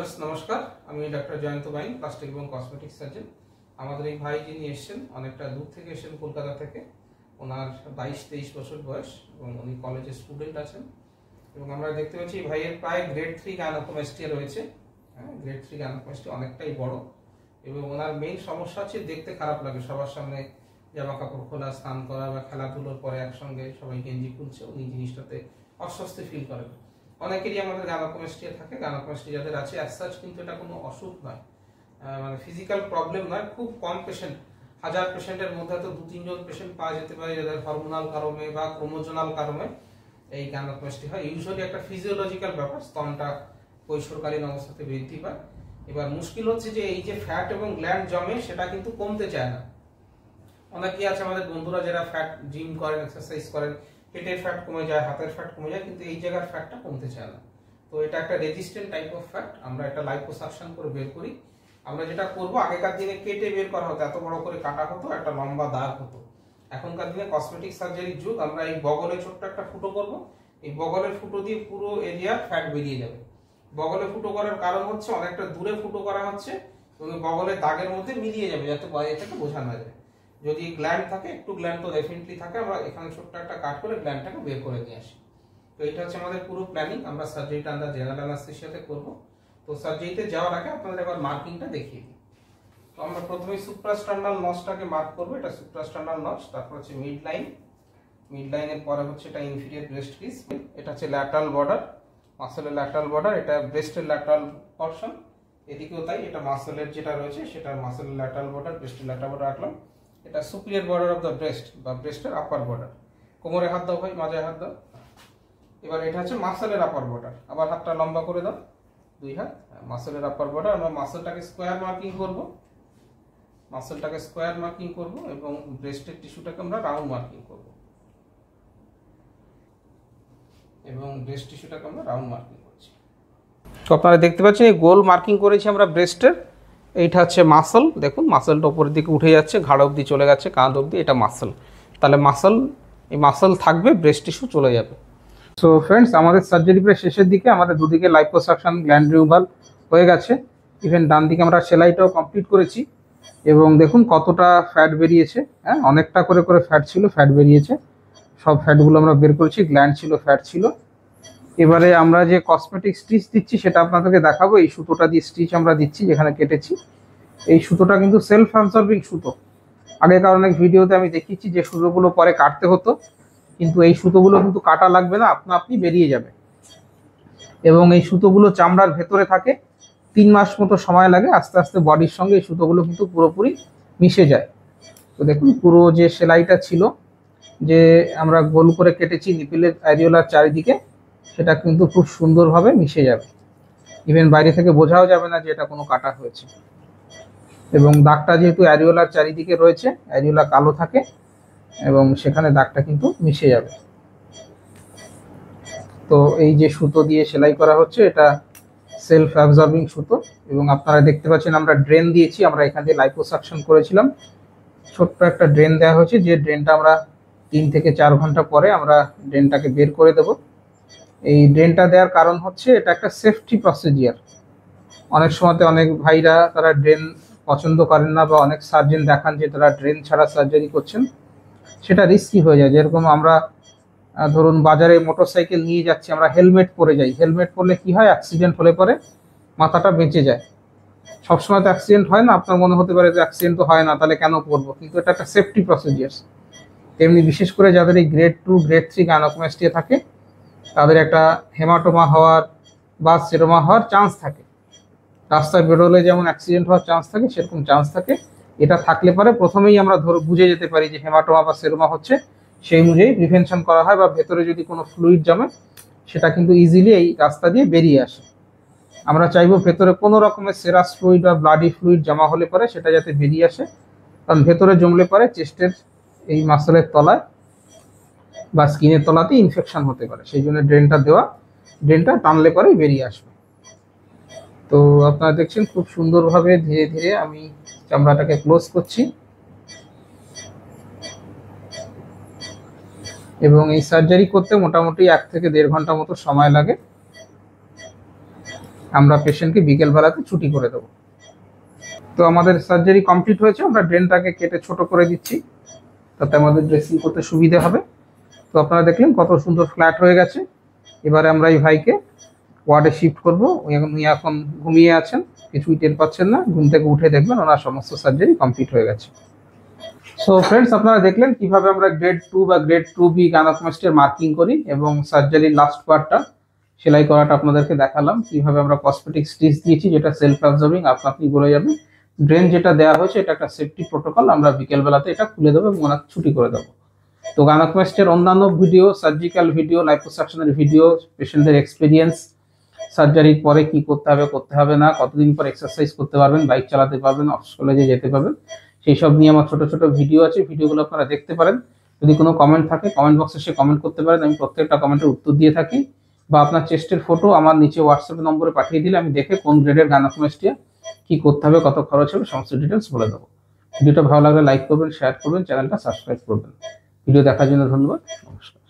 Viewers নমস্কার, আমি doctor Jayanta বাইন, plastic এবং কসমেটিক সার্জন। আমাদের এই ভাই যিনি এসেছেন অনেকটা দূর থেকে এসেছেন, কলকাতা থেকে। ওনার 22-23 বছর বয়স এবং উনি কলেজের স্টুডেন্ট আছেন। এবং আমরা দেখতে পাচ্ছি ভাইয়ের প্রায় গ্রেড 3 গাইনোকোমাস্টিয়া রয়েছে। গ্রেড 3 গাইনোকোমাস্টিয়া অনেকটাই বড় এবং ওনার মেইন সমস্যা হচ্ছে দেখতে খারাপ লাগে। সবার সামনে জামা কাপড় খোলা, স্নান করা বা খেলাধুলোর পরে একসঙ্গে সবাই গেঞ্জি খুলছে, উনি জিনিসটাতে অস্বস্তি ফিল করেন। অনেকেরই আমাদের গাইনোকোমাস্টিয়া থাকে, গাইনোকোমাস্টিয়া যাদের আছে অ্যাজ সাচ, কিন্তু এটা কোনো অসুখ নয়, মানে ফিজিক্যাল প্রবলেম নয়। খুব কম পেশেন্ট, 1000 পেশেন্টের মধ্যে তো 2-3 জন পেশেন্ট পাওয়া যেতে পারে যাদের হরমোনাল কারণে বা ক্রোমোজোনাল কারণে এই গাইনোকোমাস্টিয়া হয়। ইউজুয়ালি একটা ফিজিওলজিক্যাল ব্যাপার, স্তনটা কৈশোরকালীন অবস্থাতে বৃদ্ধি পায়। এবার মুশকিল হচ্ছে যে এই যে ফ্যাট এবং গ্ল্যান্ড জমে সেটা কিন্তু কমতে চায় না। অনেকেই আছে আমাদের বন্ধুরা যারা ফ্যাট জিম করেন, এক্সারসাইজ করেন, পেটের ফ্যাট কমে যায়, হাতের ফ্যাট কমে যায়, কিন্তু এই জায়গার ফ্যাটটা কমতে চায় না। তো এটা একটা রেজিস্ট্যান্ট টাইপ অফ ফ্যাট। আমরা এটা লাইপোসাকশন করে বের করি। আমরা যেটা করব, আগেকার দিনে কেটে বের করা হতো, এত বড় করে কাটা হতো, একটা লম্বা দাগ হতো। এখনকার দিনে কসমেটিক সার্জারির যুগ। আমরা এই বগলে ছোট্ট একটা ফুটো করব, এই বগলের ফুটো দিয়ে পুরো এরিয়া ফ্যাট বেরিয়ে যাবে। বগলে ফুটো করার কারণ হচ্ছে অনেকটা দূরে ফুটো করা হচ্ছে এবং বগলের দাগের মধ্যে মিলিয়ে যাবে, যাতে বাইরে থেকে বোঝা না যায়। যদি গ্ল্যান্ড থাকে, একটু গ্ল্যান্ড তো ডেফিনেটলি থাকে, আমরা এখানে ছোট্ট একটা কাট করে গ্ল্যান্ডটাকে বের করে নিয়ে আসি। তো এটা হচ্ছে আমাদের পুরো প্ল্যানিং। আমরা সার্জারিটা আমরা জেনারেল অ্যানাস্থেসিয়াতে করব। তো সার্জারিতে যাওয়ার আগে আপনাদের একবার মার্কিংটা দেখিয়ে দিই। তো আমরা প্রথমে সুপ্রাস্টার্নাল নচটাকে মার্ক করব। এটা সুপ্রাস্টার্নাল নচ, তারপর হচ্ছে মিড লাইন, মিড লাইনের পরে হচ্ছে এটা ইনফিরিয়র ব্রেস্ট পিস, এটা হচ্ছে ল্যাটারাল বর্ডার, মাসলের ল্যাটারাল বর্ডার, এটা ব্রেস্টের ল্যাটারাল পর্শন, এদিকেও তাই, এটা মাসলের যেটা রয়েছে সেটা মাসলের ল্যাটারাল বর্ডার, ব্রেস্টের ল্যাটারাল বর্ডার রাখলাম। এটা superior border of the breast বা ব্রেস্টের আপার বর্ডার। কোমরে হাত দাও ভাই, মাজায় হাত দাও। এবার এটা হচ্ছে মাসলের আপার বর্ডার, আবার হাতটা লম্বা করে দাও, 2 হাত। মাসলের আপার বর্ডার, আমরা মাসলটাকে স্কোয়ার মার্কিং করব, মাসলটাকে স্কোয়ার মার্কিং করব এবং ব্রেস্টের টিস্যুটাকে আমরা রাউন্ড মার্কিং করব এবং ব্রেস্ট টিস্যুটাকে আমরা রাউন্ড মার্কিং করছি। তো আপনারা দেখতে পাচ্ছেন এই গোল মার্কিং করেছি আমরা ব্রেস্টের। এইটা হচ্ছে মাসল, দেখুন মাসলটা উপরের দিকে উঠে যাচ্ছে, ঘাড় অবধি চলে গেছে, কাঁধ অবধি, এটা মাসল। তাহলে মাসল, এই মাসল থাকবে, ব্রেস্ট টিস্যু চলে যাবে। সো ফ্রেন্ডস, আমাদের সার্জারি প্রায় শেষের দিকে। আমাদের দুদিকে লাইপোসাকশন, গ্ল্যান্ড রিমুভাল হয়ে গেছে। ইভেন ডান দিকে আমরা সেলাইটাও কমপ্লিট করেছি এবং দেখুন কতটা ফ্যাট বেরিয়েছে। অনেকটা করে করে ফ্যাট ছিল, ফ্যাট বেরিয়েছে। সব ফ্যাটগুলো আমরা বের করেছি, গ্ল্যান্ড ছিল, ফ্যাট ছিল। এবারে আমরা যে কসমেটিক স্টিচ দিচ্ছি সেটা আপনাদেরকে দেখাবো। এই সুতোটা দিয়ে স্টিচ আমরা দিচ্ছি, যেখানে কেটেছি। এই সুতোটা কিন্তু সেলফ অ্যাবজর্বিং সুতো। আগেকার অনেক ভিডিওতে আমি দেখিয়েছি যে সুতোগুলো পরে কাটতে হতো, কিন্তু এই সুতোগুলো কিন্তু কাটা লাগবে না, আপনা আপনি বেরিয়ে যাবে। এবং এই সুতোগুলো চামড়ার ভেতরে থাকে, 3 মাস মতো সময় লাগে, আস্তে আস্তে বডির সঙ্গে এই সুতোগুলো কিন্তু পুরোপুরি মিশে যায়। তো দেখুন পুরো যে সেলাইটা ছিল, যে আমরা গোল করে কেটেছি নিপিলের অ্যারিওলার চারিদিকে, সেটা কিন্তু খুব সুন্দরভাবে মিশে যাবে। ইভেন বাইরে থেকে বোঝাও যাবে না যে এটা কোনো কাটা হয়েছে। এবং দাগটা যেহেতু অ্যারিওলার চারিদিকে রয়েছে, অ্যারিওলা কালো থাকে এবং সেখানে দাগটা কিন্তু মিশে যাবে। তো এই যে সুতো দিয়ে সেলাই করা হচ্ছে, এটা সেলফ অ্যাবজর্বিং সুতো। এবং আপনারা দেখতে পাচ্ছেন আমরা ড্রেন দিয়েছি, আমরা এখান দিয়ে লাইপোসাকশন করেছিলাম। ছোট্ট একটা ড্রেন দেওয়া হয়েছে, যে ড্রেনটা আমরা 3 থেকে 4 ঘন্টা পরে আমরা ড্রেনটাকে বের করে দেব। এই ড্রেনটা দেওয়ার কারণ হচ্ছে এটা একটা সেফটি প্রসিজিয়ার। অনেক সময়তে অনেক ভাইরা তারা ড্রেন পছন্দ করেন না, বা অনেক সার্জন দেখান যে তারা ড্রেন ছাড়া সার্জারি করছেন, সেটা রিস্কি হয়ে যায়। যেরকম আমরা ধরুন বাজারে মোটরসাইকেল নিয়ে যাচ্ছি, আমরা হেলমেট পরে যাই, হেলমেট পরলে কি হয়, অ্যাক্সিডেন্ট হলে পরে মাথাটা বেঁচে যায়। সবসময় তো অ্যাক্সিডেন্ট হয় না, আপনার মনে হতে পারে যে অ্যাক্সিডেন্ট তো হয় না, তাহলে কেন পরবো, কিন্তু এটা একটা সেফটি প্রসিজিয়ার। তেমনি বিশেষ করে যাদের এই গ্রেড 2, গ্রেড 3 গাইনোকোমাস্টিয়া থাকে, তাদের একটা হেমাটোমা হওয়ার বা সেরোমা হওয়ার চান্স থাকে। রাস্তায় বেরোলে যেমন অ্যাক্সিডেন্ট হওয়ার চান্স থাকে, সেরকম চান্স থাকে। এটা থাকলে পরে প্রথমেই আমরা বুঝে যেতে পারি যে হেমাটোমা বা সেরোমা হচ্ছে, সেই অনুযায়ী প্রিভেনশন করা হয়। বা ভেতরে যদি কোনো ফ্লুইড জমে, সেটা কিন্তু ইজিলি এই রাস্তা দিয়ে বেরিয়ে আসে। আমরা চাইবো ভেতরে কোনো রকমের সেরাস ফ্লুইড বা ব্লাডি ফ্লুইড জমা হলে পরে সেটা যাতে বেরিয়ে আসে, কারণ ভেতরে জমলে পরে চেস্টের এই মাসলের তলায় বা স্কিনের তলাতে ইনফেকশন হতে পারে। সেই জন্য ড্রেনটা দেওয়া, ড্রেনটা টানলে পরেই বেরিয়ে আসবে। তো আপনারা দেখছেন খুব সুন্দরভাবে ধীরে ধীরে আমি চামড়াটাকে ক্লোজ করছি। এবং এই সার্জারি করতে মোটামুটি 1 থেকে 1.5 ঘন্টা মতো সময় লাগে। আমরা পেশেন্টকে বিকেলবেলাতে ছুটি করে দেবো। তো আমাদের সার্জারি কমপ্লিট হয়েছে, আমরা ড্রেনটাকে কেটে ছোট করে দিচ্ছি তাতে আমাদের ড্রেসিং করতে সুবিধা হবে। তো আপনারা দেখলেন কত সুন্দর ফ্ল্যাট হয়ে গেছে। এবারে আমরা এই ভাইকে ওয়ার্ডে শিফট করবো। উনি এখন ঘুমিয়ে আছেন, কিছুই টের পাচ্ছেন না। ঘুম থেকে উঠে দেখবেন ওনার সমস্ত সার্জারি কমপ্লিট হয়ে গেছে। সো ফ্রেন্ডস, আপনারা দেখলেন কিভাবে আমরা গ্রেড 2 বা গ্রেড 2B গাইনোকোমাস্টিয়ার মার্কিং করি এবং সার্জারির লাস্ট পার্টটা সেলাই করাটা আপনাদেরকে দেখালাম। কিভাবে আমরা কসমেটিক স্টিচ দিয়েছি যেটা সেলফ অ্যাবজর্বিং, আপনি গলে যাবে। ড্রেন যেটা দেওয়া হয়েছে এটা একটা সেফটি প্রোটোকল, আমরা বিকেলবেলাতে এটা খুলে দেবো এবং ওনাকে ছুটি করে দেবো। তো গাইনোকোমাস্টিয়ার অন্যান্য ভিডিও, সার্জিক্যাল ভিডিও, লাইপোসাকশনের ভিডিও, পেশেন্টদের এক্সপিরিয়েন্স, সার্জারির পরে কি করতে হবে না, কতদিন পর এক্সারসাইজ করতে পারবেন, বাইক চালাতে পারবেন, অফিস কলেজে যেতে পারবেন, সেই সব নিয়ে আমার ছোট ছোট ভিডিও আছে। ভিডিওগুলো আপনারা দেখতে পারেন। যদি কোনো কমেন্ট থাকে কমেন্ট বক্সে সে কমেন্ট করতে পারেন, আমি প্রত্যেকটা কমেন্টের উত্তর দিয়ে থাকি। বা আপনার চেস্টের ফটো আমার নিচে হোয়াটসঅ্যাপ নম্বরে পাঠিয়ে দিলে আমি দেখে কোন গ্রেডের গাইনোকোমাস্টিয়া কি করতে হবে, কত খরচ হবে, সমস্ত ডিটেলস বলে দেবো। ভিডিওটা ভালো লাগলে লাইক করবেন, শেয়ার করবেন, চ্যানেলটা সাবস্ক্রাইব করবেন। ভিডিও দেখার জন্য ধন্যবাদ, নমস্কার।